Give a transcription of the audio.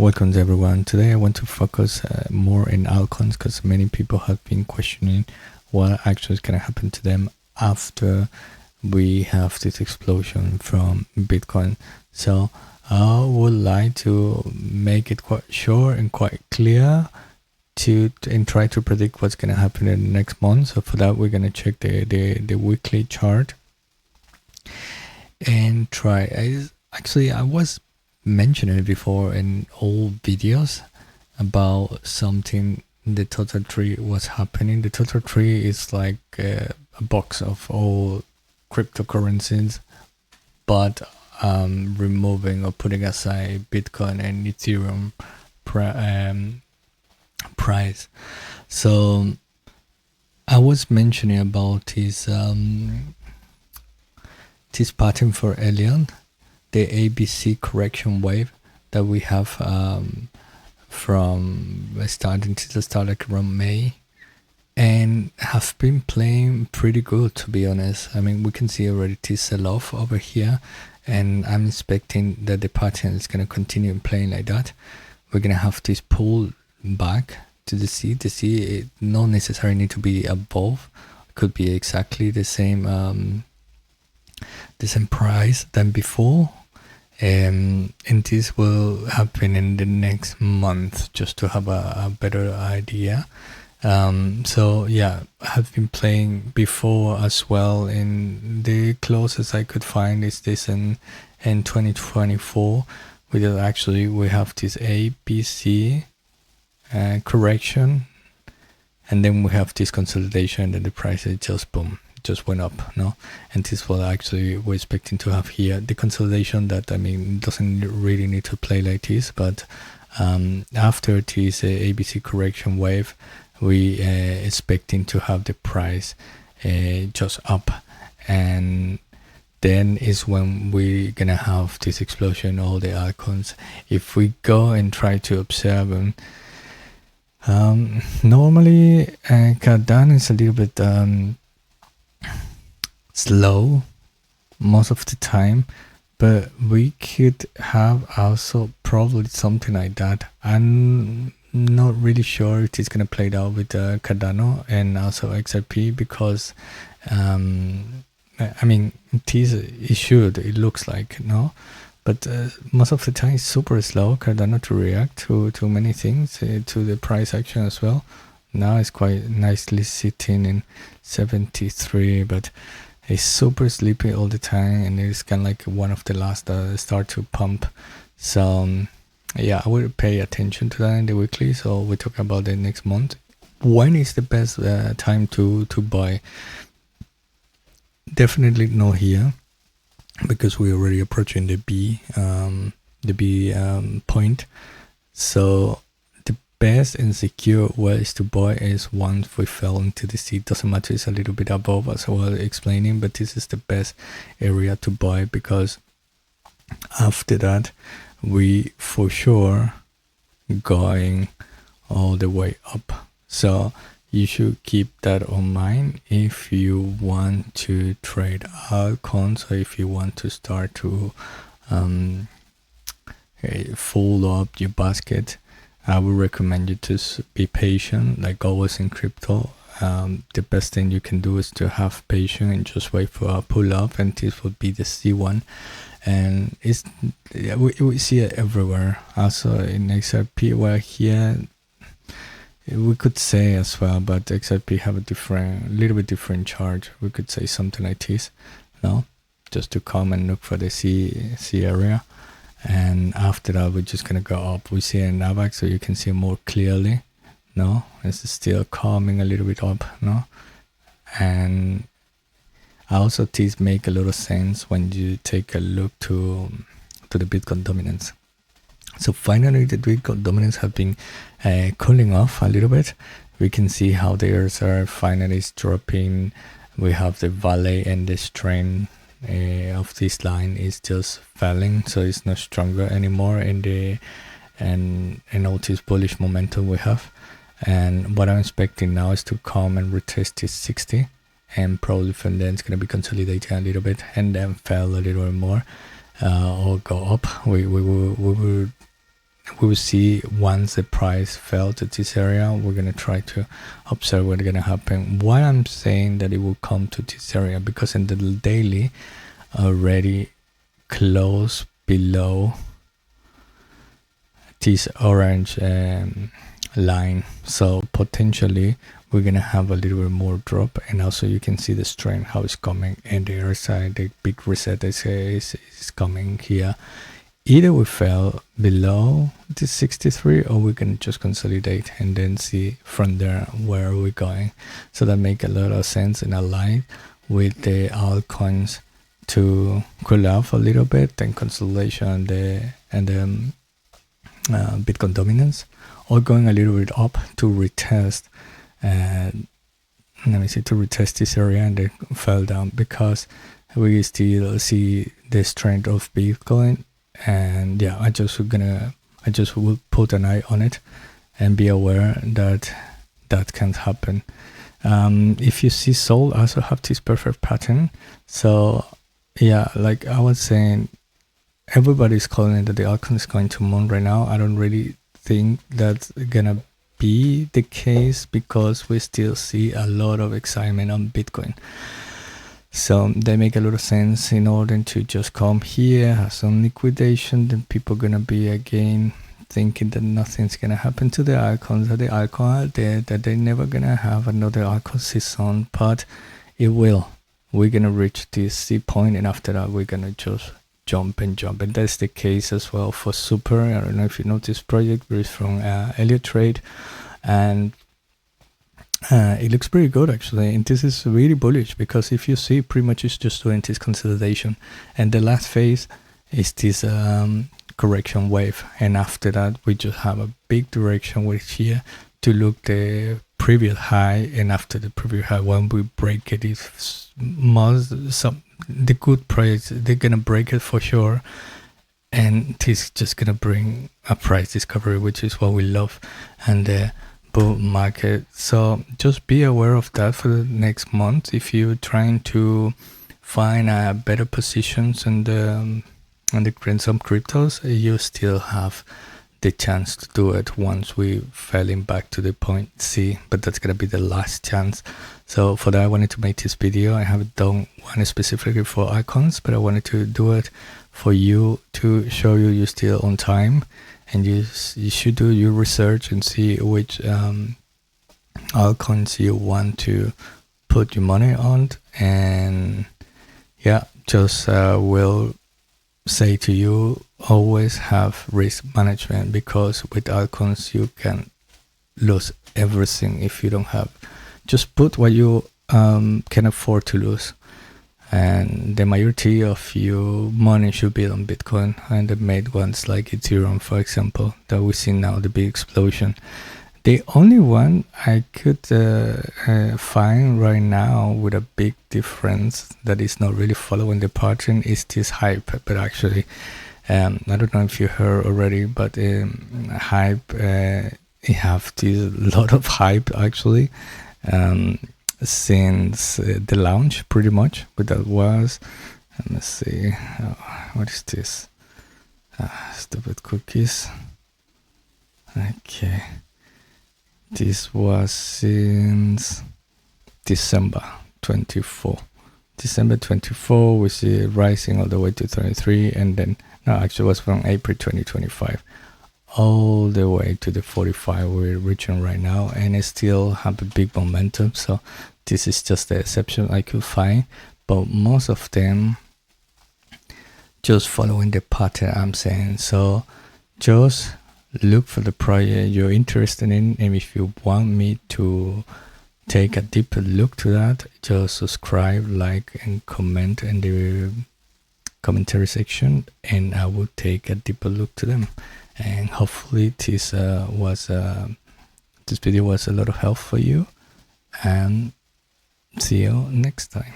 Welcome everyone. Today I want to focus more in altcoins because many people have been questioning what actually is going to happen to them after we have this explosion from Bitcoin. So I would like to make it quite short and quite clear and try to predict what's going to happen in the next month. So for that, we're going to check the weekly chart and try. I was mentioning it before in all videos about something. The total tree was happening. The total tree is like a box of all cryptocurrencies, but removing or putting aside Bitcoin and Ethereum price. So I was mentioning about this pattern for Elliott, the ABC correction wave that we have from starting to start like around May, and have been playing pretty good, to be honest. I mean, we can see already this sell-off over here, and I'm expecting that the pattern is going to continue playing like that. We're going to have this pull back to the C. The C, it not necessarily need to be above. It could be exactly the same price than before. And this will happen in the next month, just to have a better idea. So yeah, I have been playing before as well, and the closest I could find is this in 2024, where actually we have this ABC correction, and then we have this consolidation, and then the price is just boom, just went up, no? And this is what actually we're expecting to have here, the consolidation that, I mean, doesn't really need to play like this, but after this ABC correction wave, we expecting to have the price just up, and then is when we're gonna have this explosion, all the altcoins. If we go and try to observe them, normally Cardano is a little bit slow most of the time, but we could have also probably something like that. I'm not really sure if it's gonna play out with Cardano and also XRP, because I mean, it looks like, no, but most of the time it's super slow, Cardano, to react to many things, to the price action as well. Now it's quite nicely sitting in 73, but it's super sleepy all the time, and it's kind of like one of the last start to pump. So yeah, I will pay attention to that in the weekly. So we talk about the next month. When is the best time to buy? Definitely not here, because we're already approaching the B point. So the best and secure ways to buy is once we fell into the C. Doesn't matter, it's a little bit above, as I was explaining, but this is the best area to buy, because after that we for sure going all the way up. So you should keep that on mind if you want to trade altcoins, or if you want to start to fold up your basket. I would recommend you to be patient, like always in crypto. The best thing you can do is to have patience and just wait for a pull up, and this would be the C1. And we see it everywhere. Also in XRP, well, here we could say as well, but XRP have a little bit different chart. We could say something like this, no, just to come and look for the C area, and after that we're just gonna go up. We see a NAVAC, so you can see more clearly, no, it's still coming a little bit up, no, and also these make a lot of sense when you take a look to the Bitcoin dominance. So finally, the Bitcoin dominance have been cooling off a little bit. We can see how theirs are finally dropping. We have the valley, and the strength of this line is just falling, so it's not stronger anymore in all this bullish momentum we have. And what I'm expecting now is to come and retest this 60, and probably from then it's going to be consolidating a little bit, and then fell a little bit more, or go up. We will we will see once the price fell to this area. We're gonna try to observe what's gonna happen. Why I'm saying that it will come to this area, because in the daily already close below this orange line, so potentially we're gonna have a little bit more drop. And also you can see the strength how it's coming, and the other side the big reset is coming here. Either we fell below this 63 or we can just consolidate and then see from there where we're going. So that make a lot of sense and align with the altcoins to cool off a little bit, then consolidation and the Bitcoin dominance, or going a little bit up to retest. Let me see, to retest this area and then fell down, because we still see the strength of Bitcoin. And yeah, I just will put an eye on it and be aware that that can happen. If you see Sol also have this perfect pattern. So yeah, like I was saying, everybody's calling it that the altcoin is going to moon right now. I don't really think that's gonna be the case, because we still see a lot of excitement on Bitcoin. So they make a lot of sense in order to just come here, have some liquidation, then people gonna be again thinking that nothing's gonna happen to the icons, that the icon are dead, that they're never gonna have another icon season, but it will. We're gonna reach this C point, and after that we're gonna just jump, and that's the case as well for Super. I don't know if you know this project, but it's from Elliott Trade, and it looks pretty good actually, and this is really bullish, because if you see, pretty much it's just doing this consolidation, and the last phase is this correction wave, and after that we just have a big direction wave here to look the previous high, and after the previous high, when we break it, the good projects, they're gonna break it for sure, and this is just gonna bring a price discovery, which is what we love, and the bull market. So just be aware of that for the next month. If you're trying to find better positions and some cryptos, you still have the chance to do it once we falling back to the point C, but that's gonna be the last chance. So for that, I wanted to make this video. I haven't done one specifically for icons, but I wanted to do it for you to show you you're still on time, and you should do your research and see which altcoins you want to put your money on. And yeah, just will say to you, always have risk management, because with altcoins you can lose everything if you don't have. Just put what you can afford to lose, and the majority of your money should be on Bitcoin, and the made ones like Ethereum, for example, that we see now the big explosion. The only one I could find right now with a big difference that is not really following the pattern is this hype. But actually, I don't know if you heard already, but hype, it have this lot of hype actually since the launch, pretty much. But that was, let me see, what is this? Stupid cookies. Okay. This was since December 24. December 24, we see it rising all the way to 33, and then, no, actually it was from April 2025, all the way to the 45 we're reaching right now, and it still have a big momentum. So this is just the exception I could find, but most of them just following the pattern I'm saying. So just look for the project you're interested in, and if you want me to take a deeper look to that, just subscribe, like, and comment in the commentary section, and I will take a deeper look to them. And hopefully this video was a lot of help for you, and see you next time.